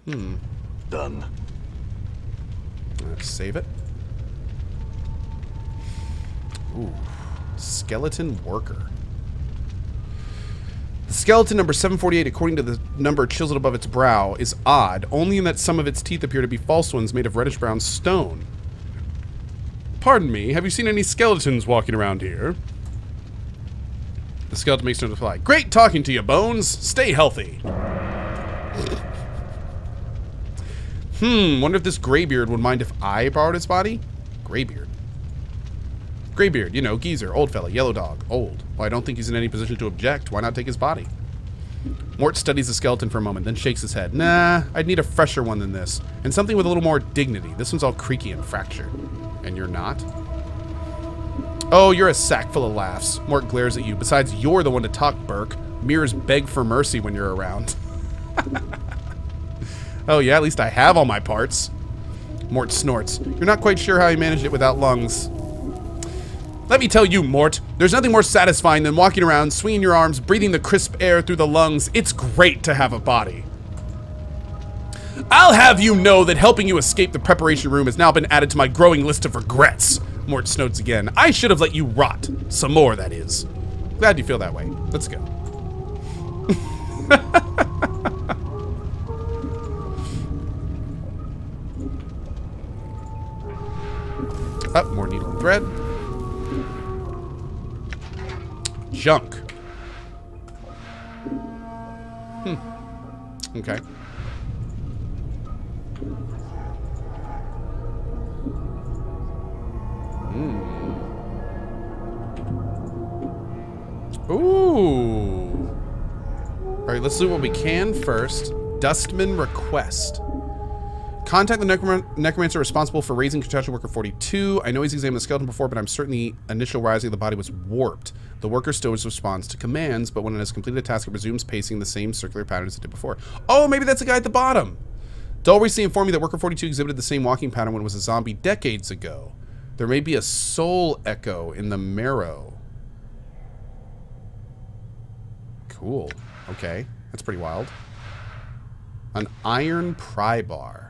Done. Let's save it. Ooh. Skeleton worker. The skeleton number 748, according to the number chiseled above its brow, is odd, only in that some of its teeth appear to be false ones made of reddish-brown stone. Pardon me, have you seen any skeletons walking around here? The skeleton makes no reply. Great talking to you, Bones. Stay healthy. Wonder if this Greybeard would mind if I borrowed his body? Greybeard. Greybeard, you know, geezer, old fella, yellow dog, old. Well, I don't think he's in any position to object. Why not take his body? Mort studies the skeleton for a moment, then shakes his head. Nah, I'd need a fresher one than this. And something with a little more dignity. This one's all creaky and fractured. And you're not? Oh, you're a sack full of laughs. Mort glares at you. Besides, you're the one to talk, Burke. Mirrors beg for mercy when you're around. Oh yeah, at least I have all my parts. Mort snorts. You're not quite sure how he managed it without lungs. Let me tell you, Mort, there's nothing more satisfying than walking around, swinging your arms, breathing the crisp air through the lungs. It's great to have a body. I'll have you know that helping you escape the preparation room has now been added to my growing list of regrets. Mort snorts again. I should have let you rot. Some more, that is. Glad you feel that way. Let's go. Up, more needle and thread. Junk. Okay. Ooh. Alright, let's do what we can first. Dustman request. Contact the necromancer responsible for raising construction worker 42. I know he's examined the skeleton before, but I'm certain the initial rising of the body was warped. The worker still responds to commands, but when it has completed a task, it resumes pacing the same circular pattern as it did before. Oh, maybe that's the guy at the bottom. Dull recently informed me that worker 42 exhibited the same walking pattern when it was a zombie decades ago. There may be a soul echo in the marrow. Cool. Okay. That's pretty wild. An iron pry bar.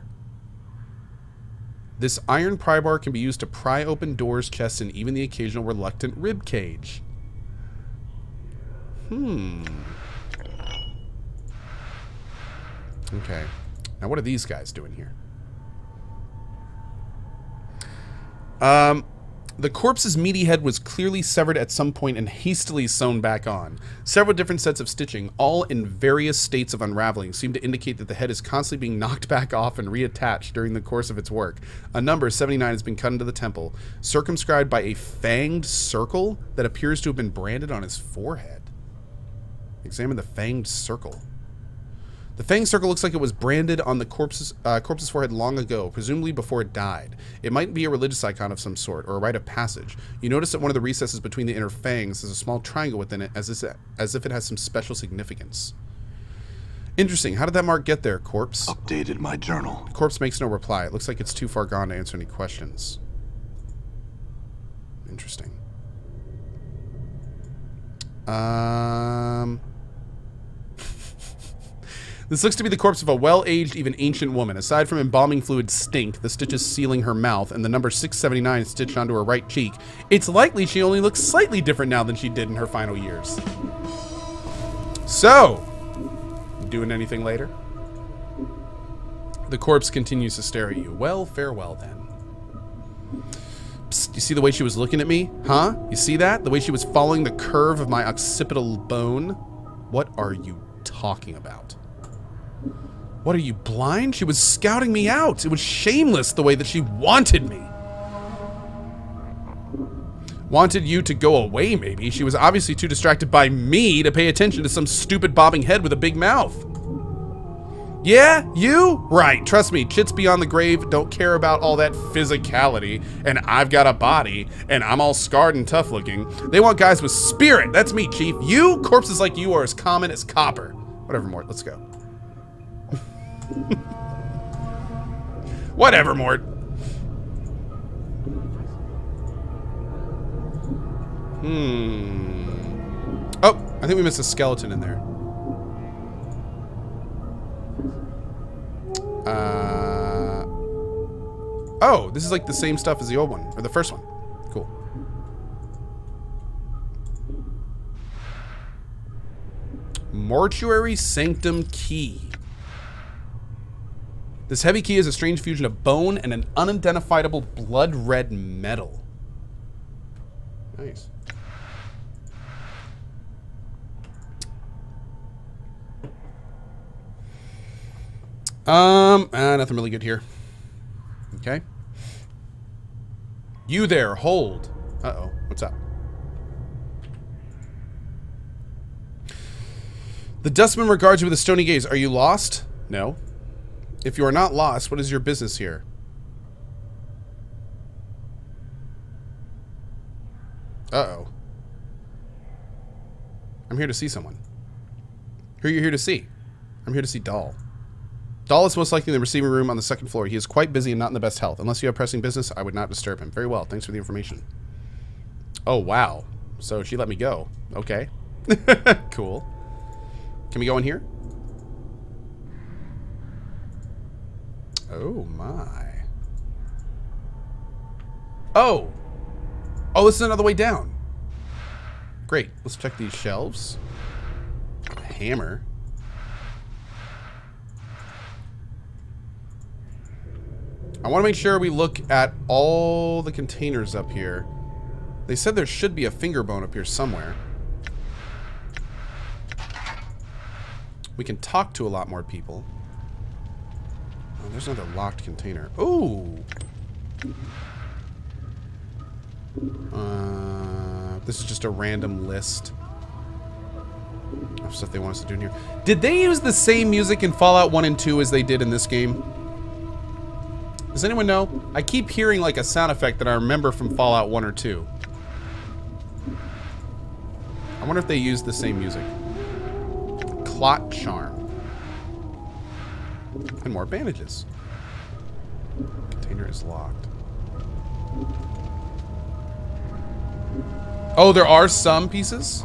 This iron pry bar can be used to pry open doors, chests, and even the occasional reluctant rib cage. Okay. Now what are these guys doing here? The corpse's meaty head was clearly severed at some point and hastily sewn back on. Several different sets of stitching, all in various states of unraveling, seem to indicate that the head is constantly being knocked back off and reattached during the course of its work. A number, 79, has been cut into the temple, circumscribed by a fanged circle that appears to have been branded on his forehead. Examine the fanged circle. The fanged circle looks like it was branded on the corpse's forehead long ago, presumably before it died. It might be a religious icon of some sort, or a rite of passage. You notice that one of the recesses between the inner fangs has a small triangle within it, as if it has some special significance. Interesting. How did that mark get there, corpse? Updated my journal. Corpse makes no reply. It looks like it's too far gone to answer any questions. Interesting. This looks to be the corpse of a well-aged, even ancient woman. Aside from embalming fluid stink, the stitches sealing her mouth, and the number 679 stitched onto her right cheek, it's likely she only looks slightly different now than she did in her final years. So, doing anything later? The corpse continues to stare at you. Well, farewell then. Psst, you see the way she was looking at me? Huh? You see that? The way she was following the curve of my occipital bone? What are you talking about? What, are you blind? She was scouting me out. It was shameless the way that she wanted me. Wanted you to go away, maybe. She was obviously too distracted by me to pay attention to some stupid bobbing head with a big mouth. Yeah? You? Right. Trust me, chits beyond the grave don't care about all that physicality, and I've got a body, and I'm all scarred and tough looking. They want guys with spirit. That's me, Chief. You? Corpses like you are as common as copper. Whatever, Mort. Let's go. Whatever, Mort. Oh, I think we missed a skeleton in there. Oh, this is like the same stuff as the old one, or the first one. Cool. Mortuary Sanctum Key. This heavy key is a strange fusion of bone and an unidentifiable blood red metal. Nice. Nothing really good here. Okay. You there, hold. Uh-oh, what's up? The dustman regards you with a stony gaze. Are you lost? No. If you are not lost, what is your business here? Uh-oh. I'm here to see someone. Who are you here to see? I'm here to see Dahl. Dahl is most likely in the receiving room on the second floor. He is quite busy and not in the best health. Unless you have pressing business, I would not disturb him. Very well. Thanks for the information. Oh, wow. So she let me go. Okay. Cool. Can we go in here? Oh, my. Oh. Oh, this is another way down. Great. Let's check these shelves. A hammer. I want to make sure we look at all the containers up here. They said there should be a finger bone up here somewhere. We can talk to a lot more people. Oh, there's another locked container. Ooh! This is just a random list of stuff they want us to do in here. Did they use the same music in Fallout 1 and 2 as they did in this game? Does anyone know? I keep hearing like a sound effect that I remember from Fallout 1 or 2. I wonder if they used the same music. Clot charm. And more bandages. Container is locked. Oh, there are some pieces?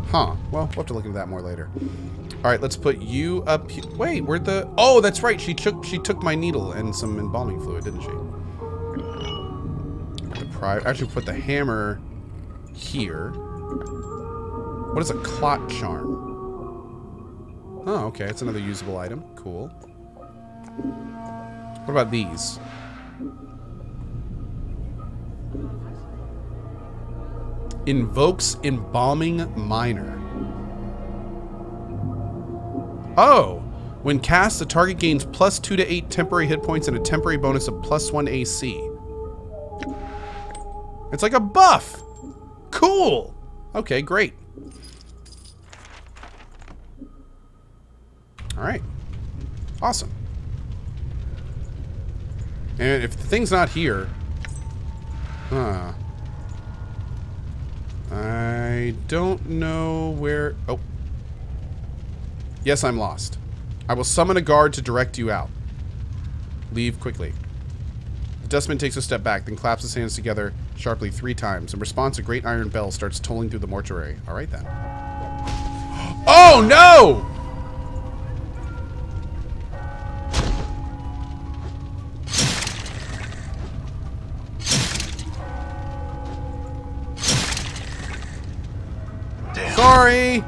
Huh. Well, we'll have to look into that more later. Alright, let's put you up here. Wait, where'd the... Oh, that's right. She took my needle and some embalming fluid, didn't she? Actually, put the hammer here. What is a clot charm? Oh, okay. It's another usable item. Cool. What about these? Invokes embalming minor. Oh! When cast, the target gains +2 to 8 temporary hit points and a temporary bonus of +1 AC. It's like a buff! Cool! Okay, great. Alright. Awesome. And if the thing's not here... Huh. I don't know where... Oh. Yes, I'm lost. I will summon a guard to direct you out. Leave quickly. The dustman takes a step back, then claps his hands together sharply 3 times. In response, a great iron bell starts tolling through the mortuary. Alright then. Oh no! Damn. Sorry!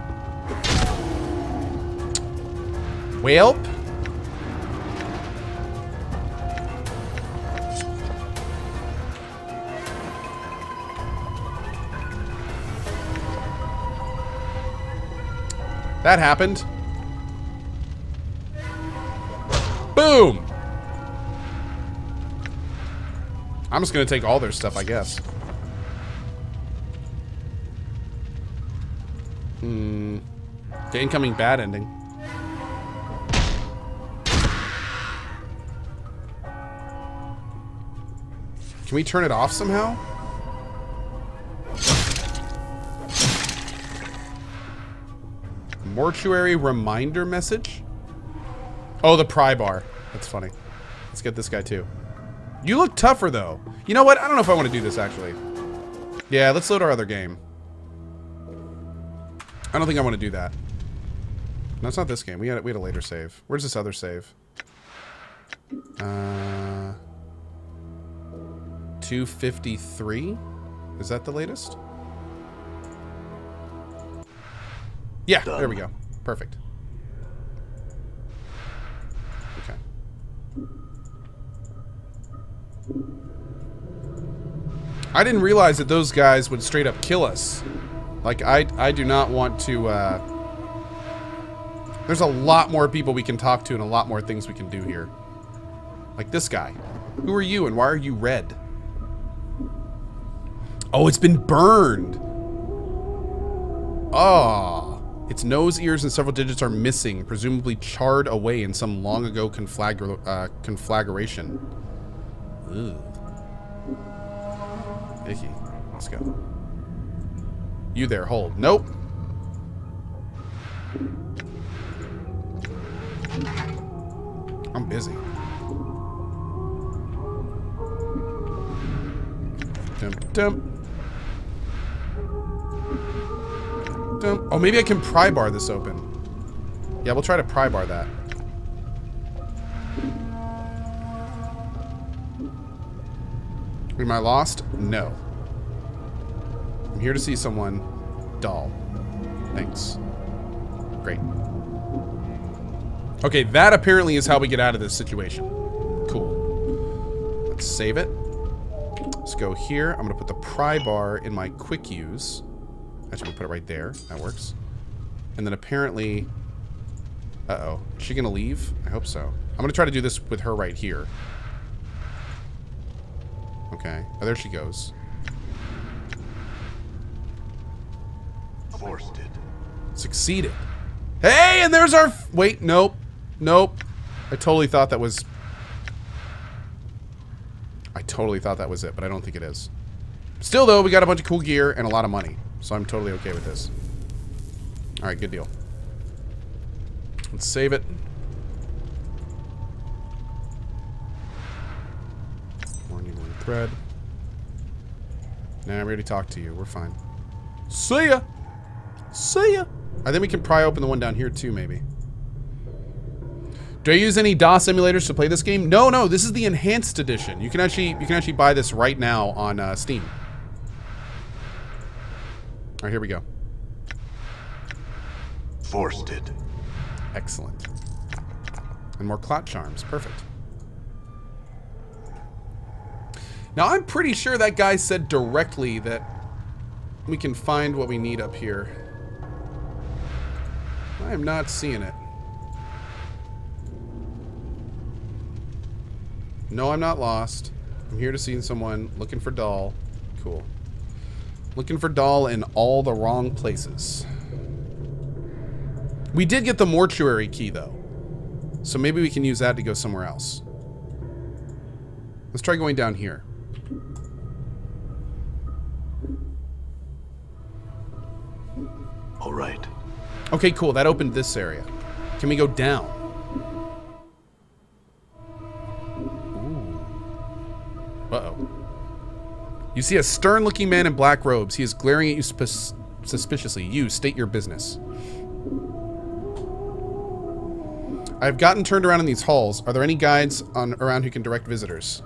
Welp. That happened. Boom! I'm just gonna take all their stuff, I guess. The incoming bad ending. Can we turn it off somehow? Mortuary reminder message? Oh, the pry bar. That's funny. Let's get this guy too. You look tougher though. You know what? I don't know if I want to do this actually. Yeah, let's load our other game. I don't think I want to do that. No, it's not this game. We had a later save. Where's this other save? 253? Is that the latest? Yeah, there we go. Perfect. Okay. I didn't realize that those guys would straight up kill us. Like, I do not want to, there's a lot more people we can talk to and a lot more things we can do here. Like this guy. Who are you and why are you red? Oh, it's been burned. Oh. Its nose, ears, and several digits are missing, presumably charred away in some long ago conflagration. Ugh. Icky. Let's go. You there, hold. Nope. I'm busy. Dump, dump. Dump. Oh, maybe I can pry bar this open. Yeah, we'll try to pry bar that. Am I lost? No. I'm here to see someone. Doll. Thanks. Great. Okay, that apparently is how we get out of this situation. Cool. Let's save it. Let's go here. I'm going to put the pry bar in my quick use. Actually, we'll put it right there. That works. And then apparently... Uh-oh. Is she going to leave? I hope so. I'm going to try to do this with her right here. Okay. Oh, there she goes. Forced it. Succeeded. Hey, and there's our... Wait, nope. Nope. I totally thought that was... I totally thought that was it, but I don't think it is. Still, though, we got a bunch of cool gear and a lot of money. So I'm totally okay with this. Alright, good deal. Let's save it. Morning thread. Nah, we already talked to you. We're fine. See ya! See ya! I think we can pry open the one down here too, maybe. Do I use any DOS emulators to play this game? No, no, this is the enhanced edition. You can actually buy this right now on Steam. All right, here we go. Forced it. Excellent. And more clot charms. Perfect. Now, I'm pretty sure that guy said directly that we can find what we need up here. I am not seeing it. No, I'm not lost. I'm here to see someone looking for doll. Cool. Looking for doll in all the wrong places. We did get the mortuary key, though. So maybe we can use that to go somewhere else. Let's try going down here. All right. Okay, cool. That opened this area. Can we go down? Ooh. Uh-oh. You see a stern-looking man in black robes. He is glaring at you suspiciously. You, state your business. I've gotten turned around in these halls. Are there any guides around who can direct visitors?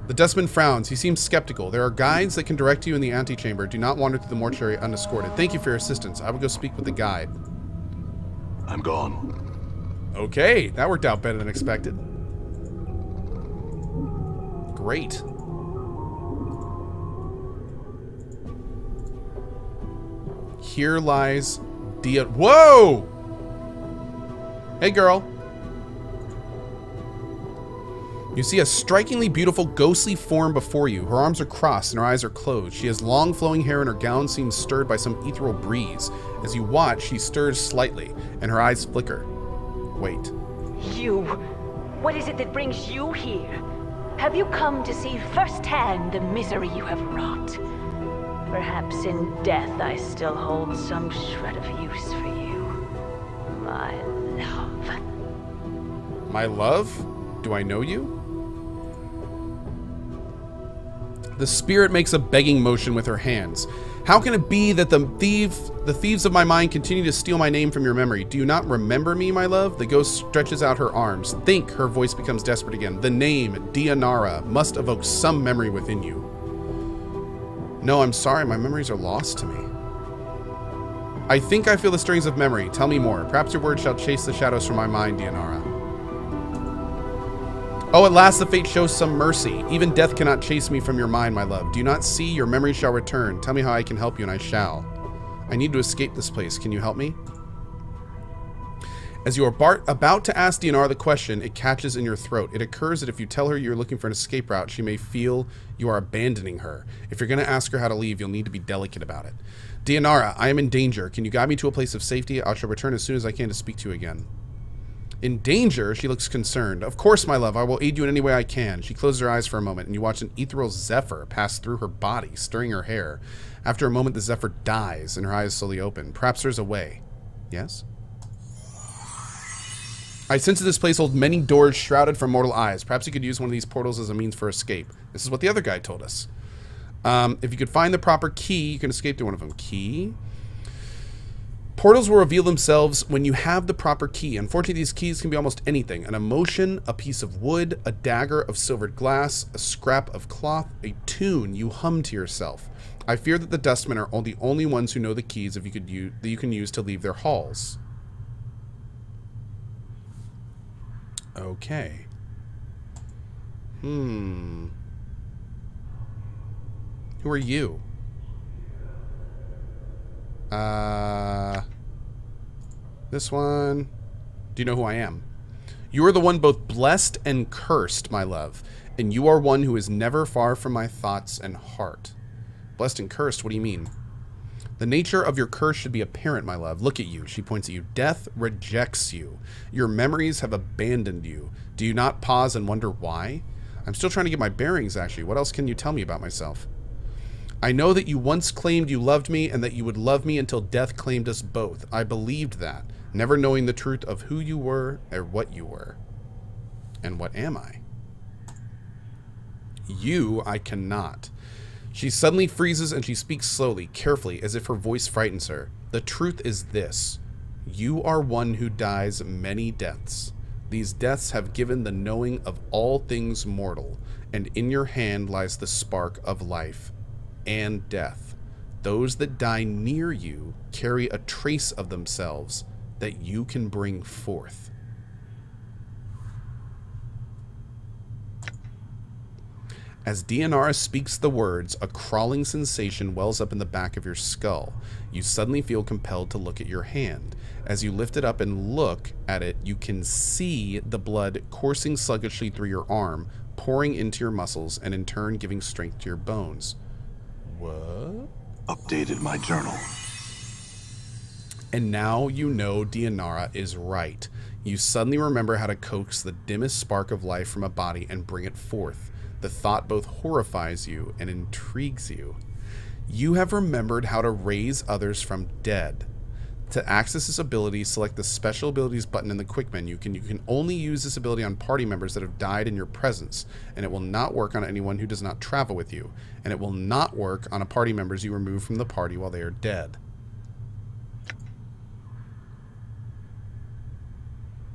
The dustman frowns. He seems skeptical. There are guides that can direct you in the antechamber. Do not wander through the mortuary unescorted. Thank you for your assistance. I will go speak with the guide. I'm gone. Okay, that worked out better than expected. Great. Here lies Dia. Whoa! Hey, girl. You see a strikingly beautiful, ghostly form before you. Her arms are crossed and her eyes are closed. She has long, flowing hair and her gown seems stirred by some ethereal breeze. As you watch, she stirs slightly and her eyes flicker. Wait. You. What is it that brings you here? Have you come to see firsthand the misery you have wrought? Perhaps in death I still hold some shred of use for you. My love. My love? Do I know you? The spirit makes a begging motion with her hands. How can it be that the thieves of my mind continue to steal my name from your memory? Do you not remember me, my love? The ghost stretches out her arms. Think, her voice becomes desperate again. The name, Dianara, must evoke some memory within you. No, I'm sorry, my memories are lost to me. I think I feel the strings of memory. Tell me more. Perhaps your words shall chase the shadows from my mind, Dianara. Oh, at last the fate shows some mercy. Even death cannot chase me from your mind, my love. Do you not see? Your memory shall return. Tell me how I can help you, and I shall. I need to escape this place. Can you help me? As you are about to ask Dianara the question, it catches in your throat. It occurs that if you tell her you're looking for an escape route, she may feel you are abandoning her. If you're going to ask her how to leave, you'll need to be delicate about it. Dianara, I am in danger. Can you guide me to a place of safety? I shall return as soon as I can to speak to you again. In danger? She looks concerned. Of course, my love. I will aid you in any way I can. She closes her eyes for a moment, and you watch an ethereal zephyr pass through her body, stirring her hair. After a moment, the zephyr dies, and her eyes slowly open. Perhaps there's a way. Yes? I sense that this place holds many doors shrouded from mortal eyes. Perhaps you could use one of these portals as a means for escape. This is what the other guy told us. If you could find the proper key, you can escape through one of them. Key? Portals will reveal themselves when you have the proper key. Unfortunately, these keys can be almost anything. An emotion, a piece of wood, a dagger of silvered glass, a scrap of cloth, a tune you hum to yourself. I fear that the dustmen are the only ones who know the keys that you can use to leave their halls. Okay. Who are you? This one. Do you know who I am? You are the one both blessed and cursed, my love. And you are one who is never far from my thoughts and heart. Blessed and cursed, what do you mean? The nature of your curse should be apparent, my love. Look at you. She points at you. Death rejects you. Your memories have abandoned you. Do you not pause and wonder why? I'm still trying to get my bearings, actually. What else can you tell me about myself? I know that you once claimed you loved me and that you would love me until death claimed us both. I believed that, never knowing the truth of who you were or what you were. And what am I? You, I cannot. She suddenly freezes and she speaks slowly, carefully, as if her voice frightens her. The truth is this. You are one who dies many deaths. These deaths have given the knowing of all things mortal, and in your hand lies the spark of life and death. Those that die near you carry a trace of themselves that you can bring forth. As Dianara speaks the words, a crawling sensation wells up in the back of your skull. You suddenly feel compelled to look at your hand. As you lift it up and look at it, you can see the blood coursing sluggishly through your arm, pouring into your muscles, and in turn giving strength to your bones. What? Updated my journal. And now you know Dianara is right. You suddenly remember how to coax the dimmest spark of life from a body and bring it forth. The thought both horrifies you and intrigues you. You have remembered how to raise others from dead. To access this ability, select the Special Abilities button in the quick menu. You can only use this ability on party members that have died in your presence, and it will not work on anyone who does not travel with you, and it will not work on party members you remove from the party while they are dead.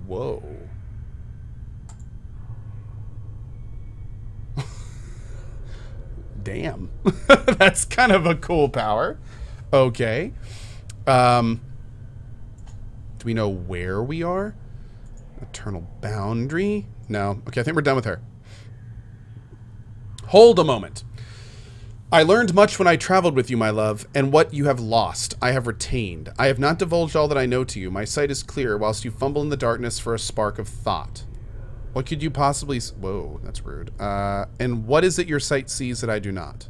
Whoa. Damn. That's kind of a cool power. Okay. Do we know where we are? Eternal Boundary? No. Okay, I think we're done with her. Hold a moment. I learned much when I traveled with you, my love, and what you have lost, I have retained. I have not divulged all that I know to you. My sight is clear, whilst you fumble in the darkness for a spark of thought. What could you possibly... Whoa, that's rude. And what is it your sight sees that I do not?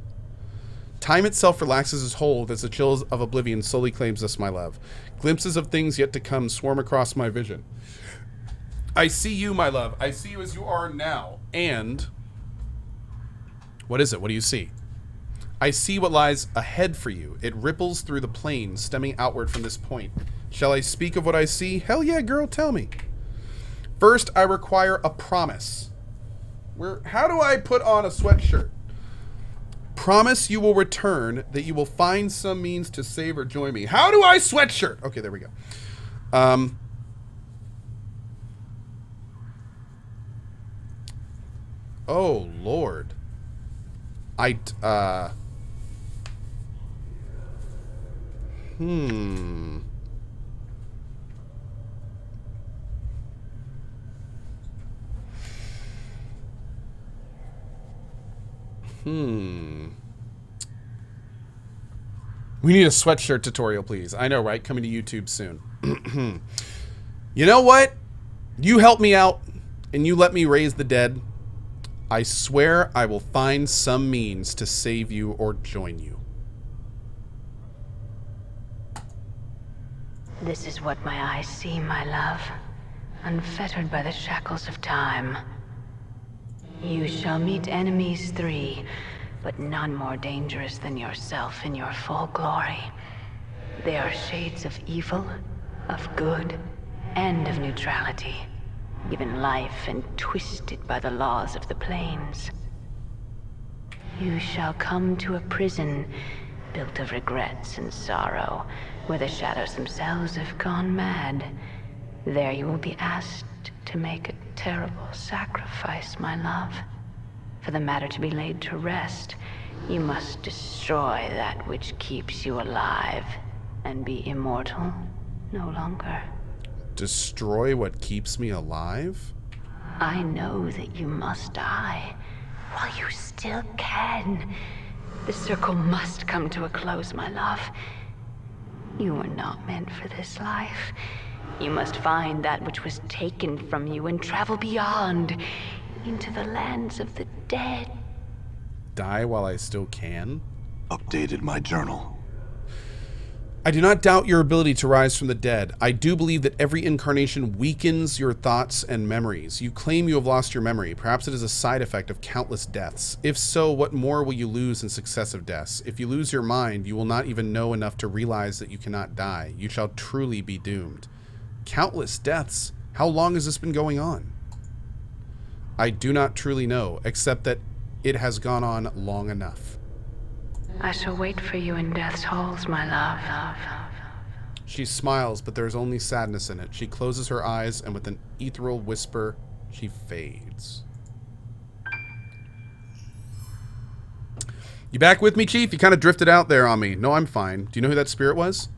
Time itself relaxes its hold as the chills of oblivion slowly claims us, my love. Glimpses of things yet to come swarm across my vision. I see you, my love. I see you as you are now. And... what is it? What do you see? I see what lies ahead for you. It ripples through the plain, stemming outward from this point. Shall I speak of what I see? Hell yeah, girl, tell me. First, I require a promise. How do I put on a sweatshirt? Promise you will return, that you will find some means to save or join me. How do I sweatshirt? Okay, there we go. Oh, Lord. We need a sweatshirt tutorial, please. I know, right? Coming to YouTube soon. You know what? You help me out, and you let me raise the dead. I swear I will find some means to save you or join you. This is what my eyes see, my love. Unfettered by the shackles of time. You shall meet enemies 3, but none more dangerous than yourself in your full glory. They are shades of evil, of good, and of neutrality. Given life and twisted by the laws of the planes. You shall come to a prison built of regrets and sorrow, where the shadows themselves have gone mad. There you will be asked to make a terrible sacrifice, my love. For the matter to be laid to rest, you must destroy that which keeps you alive, and be immortal no longer. Destroy what keeps me alive? I know that you must die, while you still can. The circle must come to a close, my love. You were not meant for this life. You must find that which was taken from you and travel beyond, into the lands of the dead. Die while I still can? Updated my journal. I do not doubt your ability to rise from the dead. I do believe that every incarnation weakens your thoughts and memories. You claim you have lost your memory. Perhaps it is a side effect of countless deaths. If so, what more will you lose in successive deaths? If you lose your mind, you will not even know enough to realize that you cannot die. You shall truly be doomed. Countless deaths? How long has this been going on? I do not truly know, except that it has gone on long enough. I shall wait for you in death's halls, my love. She smiles, but there is only sadness in it. She closes her eyes, and with an ethereal whisper, she fades. You back with me, Chief? You kind of drifted out there on me. No, I'm fine. Do you know who that spirit was?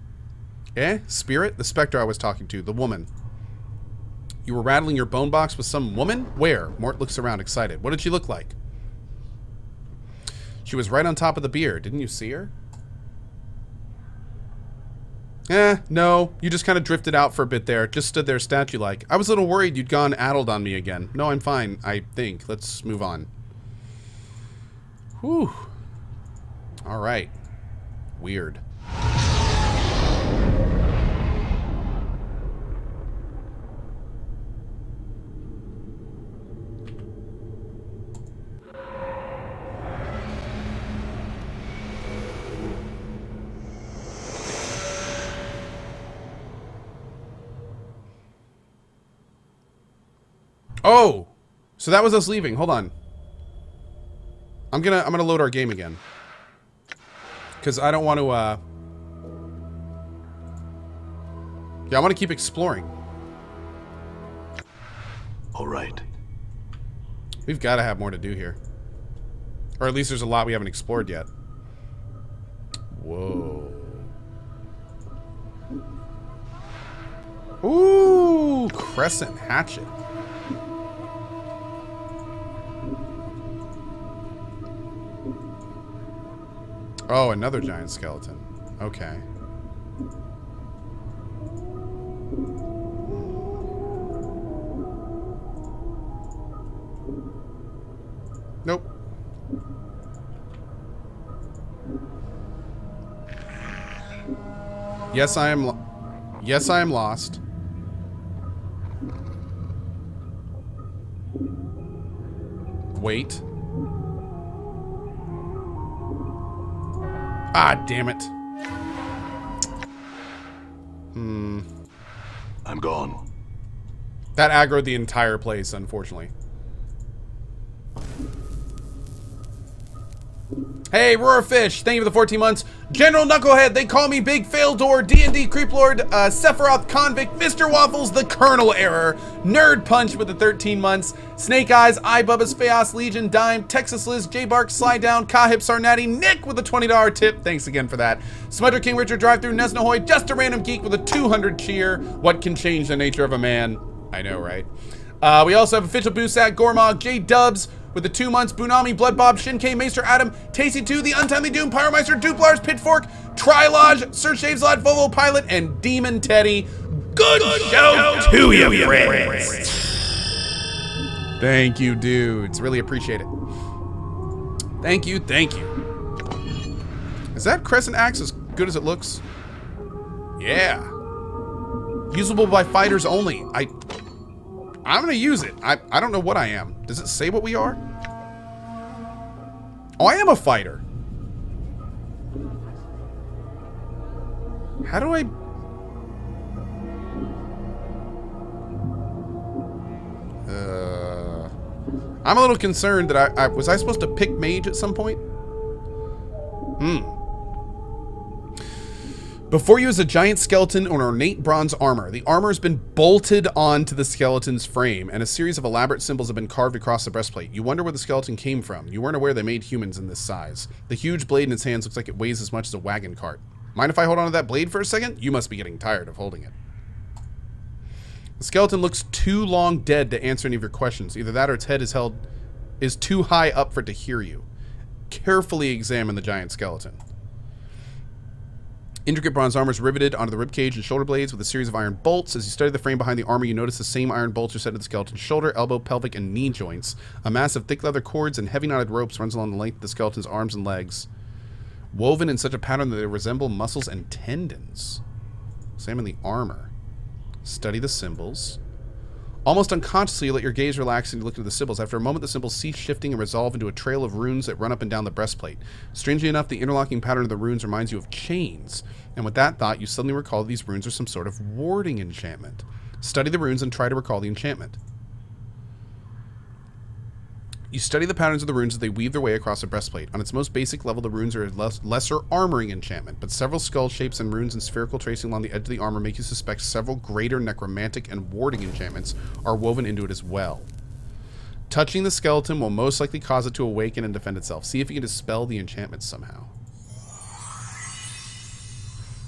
Eh? Spirit? The specter I was talking to. The woman. You were rattling your bone box with some woman? Where? Mort looks around, excited. What did she look like? She was right on top of the beer. Didn't you see her? No. You just kind of drifted out for a bit there. Just stood there statue-like. I was a little worried you'd gone addled on me again. No, I'm fine, I think. Let's move on. Whew. Alright. Weird. Oh, so that was us leaving. Hold on. I'm gonna load our game again, because I don't want to. Yeah, I want to keep exploring. All right. We've got to have more to do here, or at least there's a lot we haven't explored yet. Whoa. Ooh, crescent hatchet. Oh, another giant skeleton. Okay. Nope. Yes, I am lost. Wait. Ah, damn it. I'm gone. That aggroed the entire place, unfortunately. Hey, Roarfish, thank you for the 14 months. General Knucklehead, they call me Big Fail Door, D&D Creeplord, Sephiroth Convict, Mr. Waffles, the Colonel Error, Nerd Punch with the 13 months, Snake Eyes, iBubba's Feos Legion, Dime, Texas Liz, J-Bark, Slide Down, Kahip Sarnati, Nick with a $20 tip, thanks again for that. Smudger King Richard Drive Through, Nesnahoy, Just a Random Geek with a 200 cheer. What can change the nature of a man? I know, right? We also have Official Boosak, Gormog, J Dubs with the 2 months, Bunami, Blood Bob, Shinkai, Maester Adam, Tasty2, The Untimely Doom, Pyromeister, Duplars, Pitfork, Trilodge, Sir Shaveslot, Volvo Pilot, and Demon Teddy. Good show to you, friends. Thank you, dudes. Really appreciate it. Thank you, thank you. Is that Crescent Axe as good as it looks? Yeah. Usable by fighters only. I'm gonna use it. I don't know what I am. Does it say what we are? Oh, I am a fighter. How do I... I'm a little concerned that was I supposed to pick mage at some point? Before you is a giant skeleton on ornate bronze armor. The armor has been bolted onto the skeleton's frame, and a series of elaborate symbols have been carved across the breastplate. You wonder where the skeleton came from. You weren't aware they made humans in this size. The huge blade in its hands looks like it weighs as much as a wagon cart. Mind if I hold on to that blade for a second? You must be getting tired of holding it. The skeleton looks too long dead to answer any of your questions. Either that or its head is too high up for it to hear you. Carefully examine the giant skeleton. Intricate bronze armor is riveted onto the ribcage and shoulder blades with a series of iron bolts. As you study the frame behind the armor, you notice the same iron bolts are set to the skeleton's shoulder, elbow, pelvic, and knee joints. A mass of thick leather cords and heavy knotted ropes runs along the length of the skeleton's arms and legs, woven in such a pattern that they resemble muscles and tendons. Examine the armor. Study the symbols. Almost unconsciously, you let your gaze relax and you look into the symbols. After a moment, the symbols cease shifting and resolve into a trail of runes that run up and down the breastplate. Strangely enough, the interlocking pattern of the runes reminds you of chains. And with that thought, you suddenly recall that these runes are some sort of warding enchantment. Study the runes and try to recall the enchantment. You study the patterns of the runes as they weave their way across the breastplate. On its most basic level, the runes are a lesser armoring enchantment, but several skull shapes and runes and spherical tracing along the edge of the armor make you suspect several greater necromantic and warding enchantments are woven into it as well. Touching the skeleton will most likely cause it to awaken and defend itself. See if you can dispel the enchantment somehow.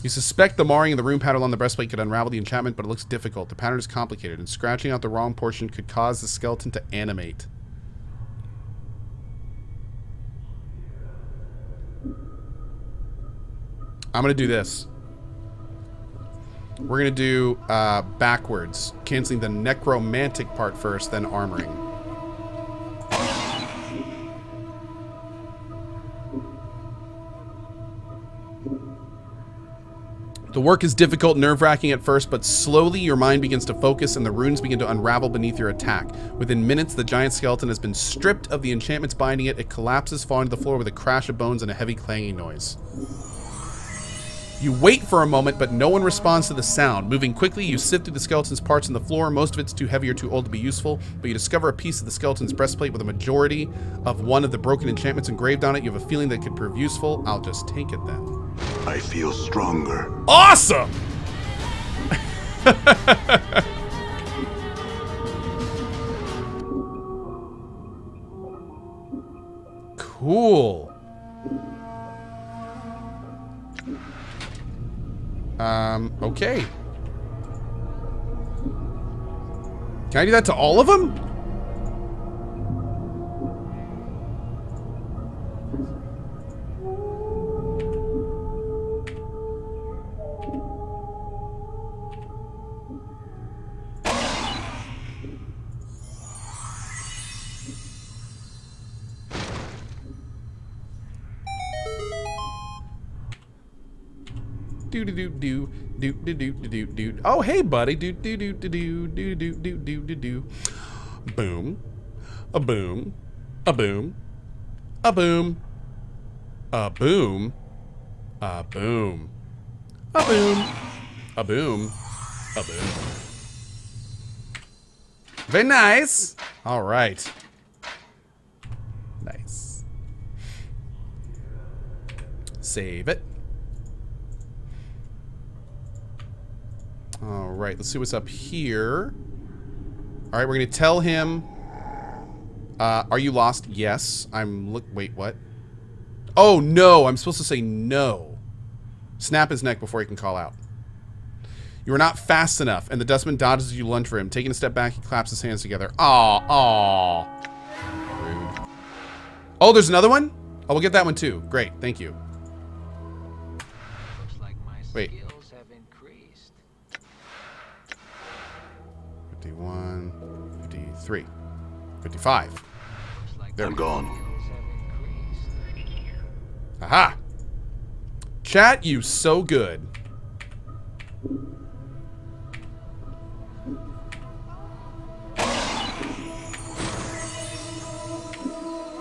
You suspect the marring of the rune pattern on the breastplate could unravel the enchantment, but it looks difficult. The pattern is complicated, and scratching out the wrong portion could cause the skeleton to animate. I'm going to do this. We're going to do backwards, canceling the necromantic part first, then armoring. The work is difficult, nerve-wracking at first, but slowly your mind begins to focus and the runes begin to unravel beneath your attack. Within minutes, the giant skeleton has been stripped of the enchantments binding it. It collapses, falling to the floor with a crash of bones and a heavy clanging noise. You wait for a moment, but no one responds to the sound. Moving quickly, you sift through the skeleton's parts on the floor. Most of it's too heavy or too old to be useful, but you discover a piece of the skeleton's breastplate with a majority of one of the broken enchantments engraved on it. You have a feeling that it could prove useful. I'll just take it then. I feel stronger. Awesome! Cool. Okay. Can I do that to all of them? Oh, hey, buddy. Boom. A boom. A boom. A boom. A boom. A boom. A boom. A boom. A boom. Very nice. All right. Nice. save it. All right, let's see what's up here. All right, we're going to tell him... are you lost? Yes. Wait, what? Oh, no. I'm supposed to say no. Snap his neck before he can call out. You are not fast enough, and the dustman dodges as you lunge for him. Taking a step back, he claps his hands together. Aw, aw. Rude. Oh, there's another one? Oh, we'll get that one too. Great, thank you. Looks like my Wait. skills have increased. 51, 53, 55. There I'm we go. gone. Skills have increased. Aha! Chat, you so good.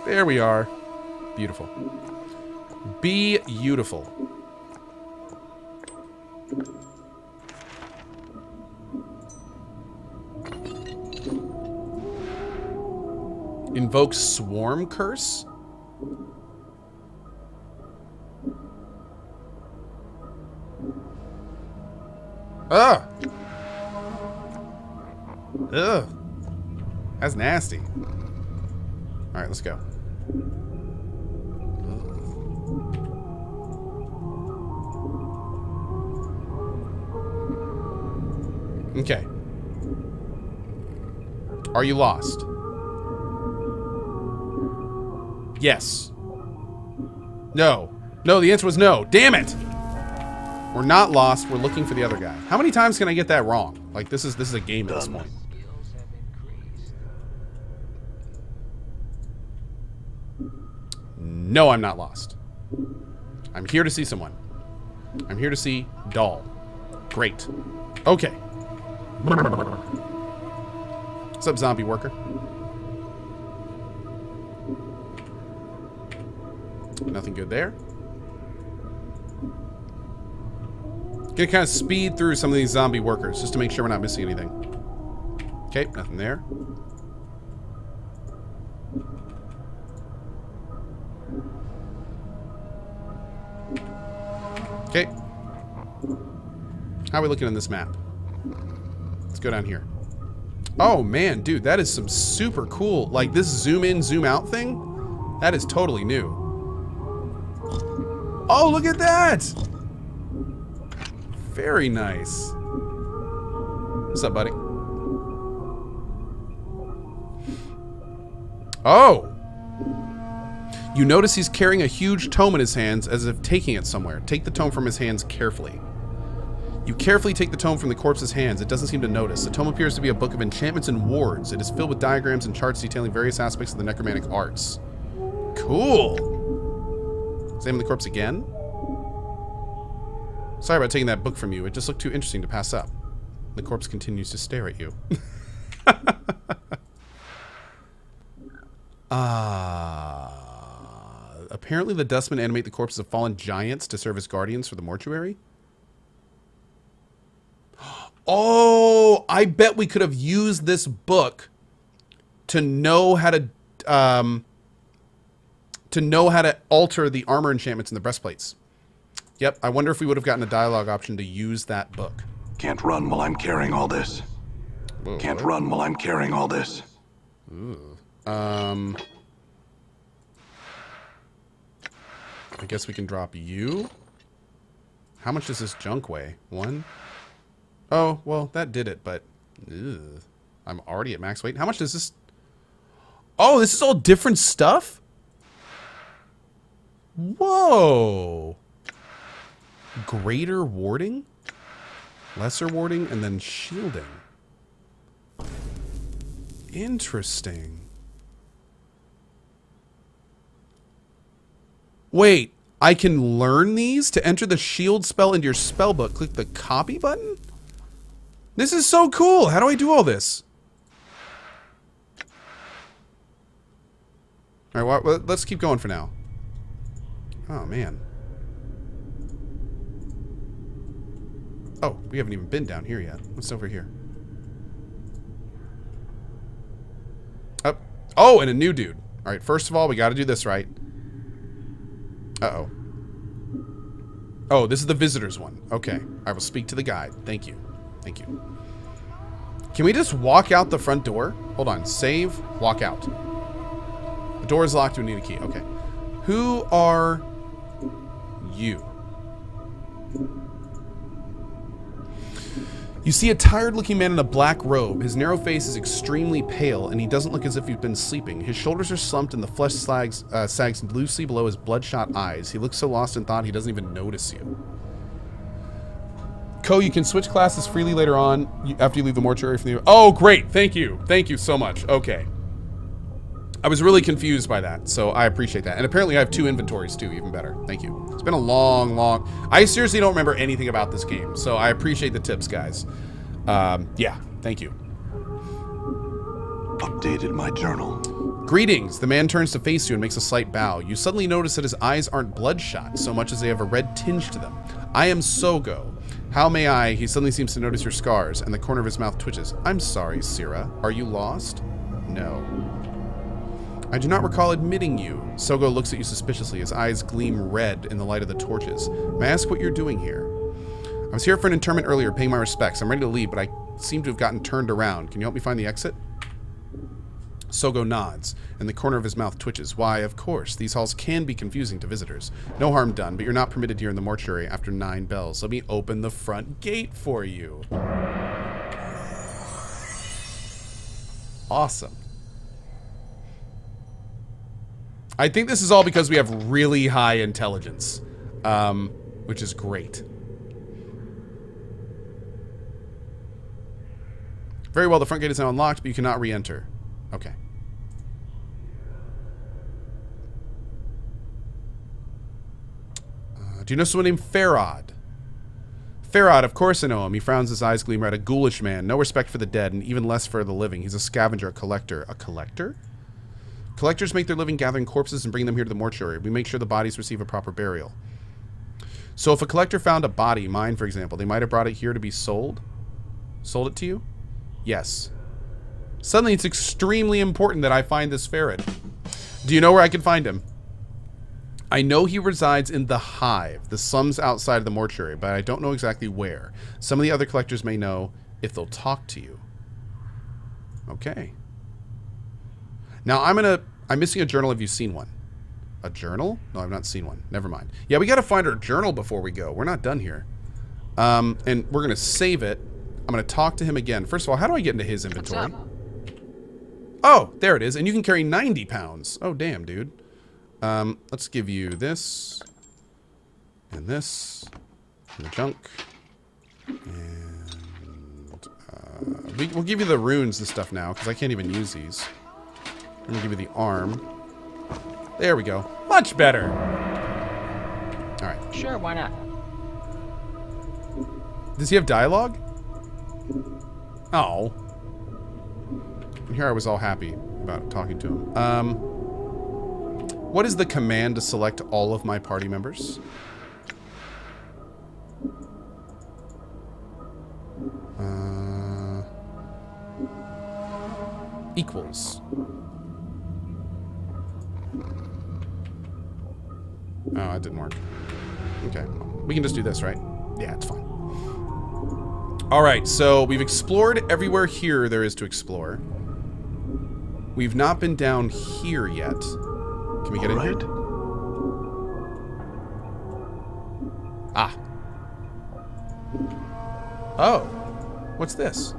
There we are. Beautiful. Be beautiful. Invoke Swarm Curse? Ugh! Ugh! That's nasty. Alright, let's go. Okay. Are you lost? Yes. No. No, the answer was no. Damn it! We're not lost. We're looking for the other guy. How many times can I get that wrong? Like, this is a game at this point. Skills have increased. No, I'm not lost. I'm here to see someone. I'm here to see Doll. Great. Okay. What's up, zombie worker? Nothing good there. Gonna kind of speed through some of these zombie workers just to make sure we're not missing anything. Okay, nothing there. Okay. How are we looking on this map? Let's go down here. Oh man, dude, that is some super cool, like this zoom in, zoom out thing. That is totally new. Oh, look at that! Very nice. What's up, buddy? Oh! You notice he's carrying a huge tome in his hands as if taking it somewhere. Take the tome from his hands carefully. You carefully take the tome from the corpse's hands. It doesn't seem to notice. The tome appears to be a book of enchantments and wards. It is filled with diagrams and charts detailing various aspects of the necromantic arts. Cool! Examine the corpse again. Sorry about taking that book from you. It just looked too interesting to pass up. The corpse continues to stare at you. Apparently the dustmen animate the corpses of fallen giants to serve as guardians for the mortuary. Oh, I bet we could have used this book to know how to alter the armor enchantments in the breastplates. Yep, I wonder if we would have gotten a dialogue option to use that book. Can't run while I'm carrying all this. Whoa, Can't what? run while I'm carrying all this. Ooh. I guess we can drop you. How much does this junk weigh? 1? Oh, well, that did it, but... Ugh. I'm already at max weight. How much does this... Oh, this is all different stuff? Whoa! Greater warding? Lesser warding, and then shielding. Interesting. Wait, I can learn these? To enter the shield spell into your spellbook, click the copy button? This is so cool! How do I do all this? Alright, well, let's keep going for now. Oh, man. Oh, we haven't even been down here yet. What's over here? Oh, oh, and a new dude. Alright, first of all, we gotta do this right. Uh-oh. Oh, this is the visitors one. Okay. I will speak to the guide. Thank you. Thank you. Can we just walk out the front door? Hold on. Save. Walk out. The door is locked. We need a key. Okay. Who are you? You see a tired-looking man in a black robe. His narrow face is extremely pale, and he doesn't look as if he's been sleeping. His shoulders are slumped, and the flesh sags loosely below his bloodshot eyes. He looks so lost in thought he doesn't even notice you. Ko, you can switch classes freely later on after you leave the mortuary from the... Oh, great! Thank you. Thank you so much. Okay. I was really confused by that, so I appreciate that. And apparently I have 2 inventories too, even better. Thank you. It's been a long... I seriously don't remember anything about this game, so I appreciate the tips, guys. Yeah, thank you. Updated my journal. Greetings. The man turns to face you and makes a slight bow. You suddenly notice that his eyes aren't bloodshot so much as they have a red tinge to them. I am Sogo. How may I? He suddenly seems to notice your scars, and the corner of his mouth twitches. I'm sorry, Sira. Are you lost? No. I do not recall admitting you. Sogo looks at you suspiciously. His eyes gleam red in the light of the torches. May I ask what you're doing here? I was here for an interment earlier, paying my respects. I'm ready to leave, but I seem to have gotten turned around. Can you help me find the exit? Sogo nods, and the corner of his mouth twitches. Why, of course. These halls can be confusing to visitors. No harm done, but you're not permitted here in the mortuary after 9 bells. Let me open the front gate for you. Awesome. I think this is all because we have really high intelligence, which is great. Very well, the front gate is now unlocked, but you cannot re-enter. Okay. Do you know someone named Farad? Farad, of course I know him. He frowns, his eyes gleam red. A ghoulish man. No respect for the dead, and even less for the living. He's a scavenger, a collector. A collector? Collectors make their living gathering corpses and bring them here to the mortuary. We make sure the bodies receive a proper burial. So if a collector found a body, mine for example, they might have brought it here to be sold? Sold it to you? Yes. Suddenly it's extremely important that I find this ferret. Do you know where I can find him? I know he resides in the Hive, the slums outside of the mortuary, but I don't know exactly where. Some of the other collectors may know if they'll talk to you. Okay. Now I'm missing a journal. Have you seen one? A journal? No, I've not seen one. Never mind. Yeah, we got to find our journal before we go. We're not done here. And we're going to save it. I'm going to talk to him again. First of all, how do I get into his inventory? Oh, there it is. And you can carry 90 pounds. Oh, damn, dude. Let's give you this. And this. And the junk. And we'll give you the runes and stuff now, because I can't even use these. I'm going to give you the arm. There we go. Much better. Alright. Sure, why not? Does he have dialogue? Oh. And here I was all happy about talking to him. What is the command to select all of my party members? Equals. Oh, it didn't work. Okay. We can just do this, right? Yeah, it's fine. Alright, so we've explored everywhere here there is to explore. We've not been down here yet. Can we get in here? Ah. Oh. What's this?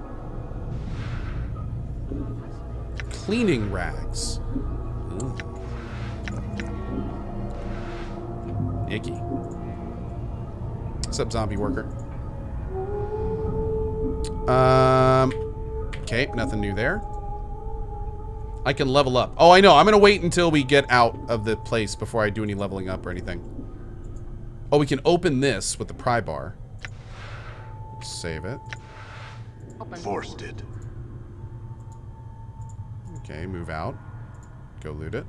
Cleaning rags. Ooh. Icky. What's up, zombie worker? Okay, nothing new there. I can level up. Oh, I know. I'm going to wait until we get out of the place before I do any leveling up or anything. Oh, we can open this with the pry bar. Save it. Forced it. Okay, move out. Go loot it.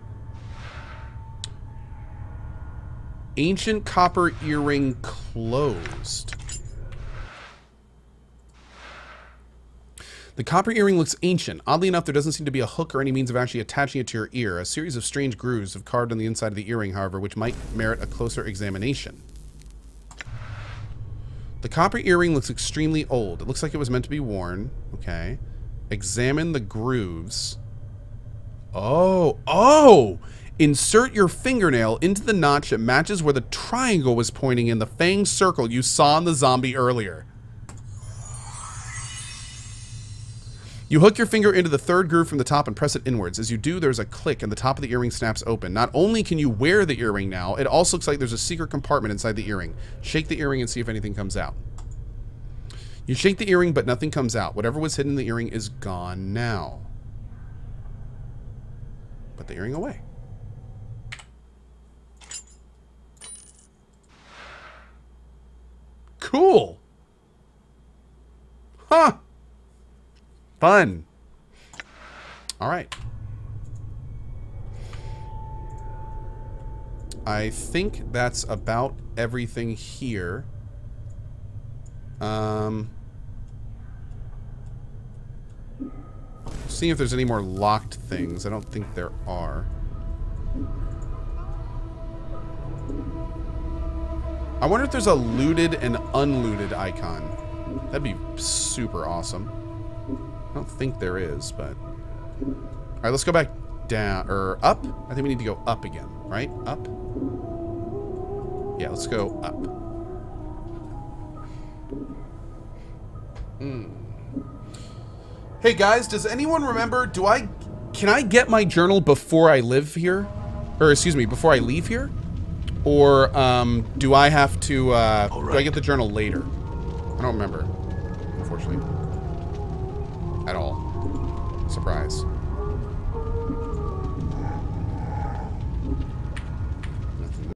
Ancient copper earring closed. The copper earring looks ancient. Oddly enough, there doesn't seem to be a hook or any means of actually attaching it to your ear. A series of strange grooves have carved on the inside of the earring, however, which might merit a closer examination. The copper earring looks extremely old. It looks like it was meant to be worn. Okay. Examine the grooves. Oh! Insert your fingernail into the notch that matches where the triangle was pointing in the fanged circle you saw in the zombie earlier. You hook your finger into the third groove from the top and press it inwards. As you do, there's a click and the top of the earring snaps open. Not only can you wear the earring now, it also looks like there's a secret compartment inside the earring. Shake the earring and see if anything comes out. You shake the earring, but nothing comes out. Whatever was hidden in the earring is gone now. Put the earring away. Cool. Huh. Fun. All right. I think that's about everything here. Seeing if there's any more locked things. I don't think there are. I wonder if there's a looted and unlooted icon. That'd be super awesome. I don't think there is, but... Alright, let's go back down, or up? I think we need to go up again, right? Up? Yeah, let's go up. Hey guys, does anyone remember, can I get my journal before I live here? Or, excuse me, before I leave here? Or, do I have to, do I get the journal later? I don't remember, unfortunately. At all. Surprise.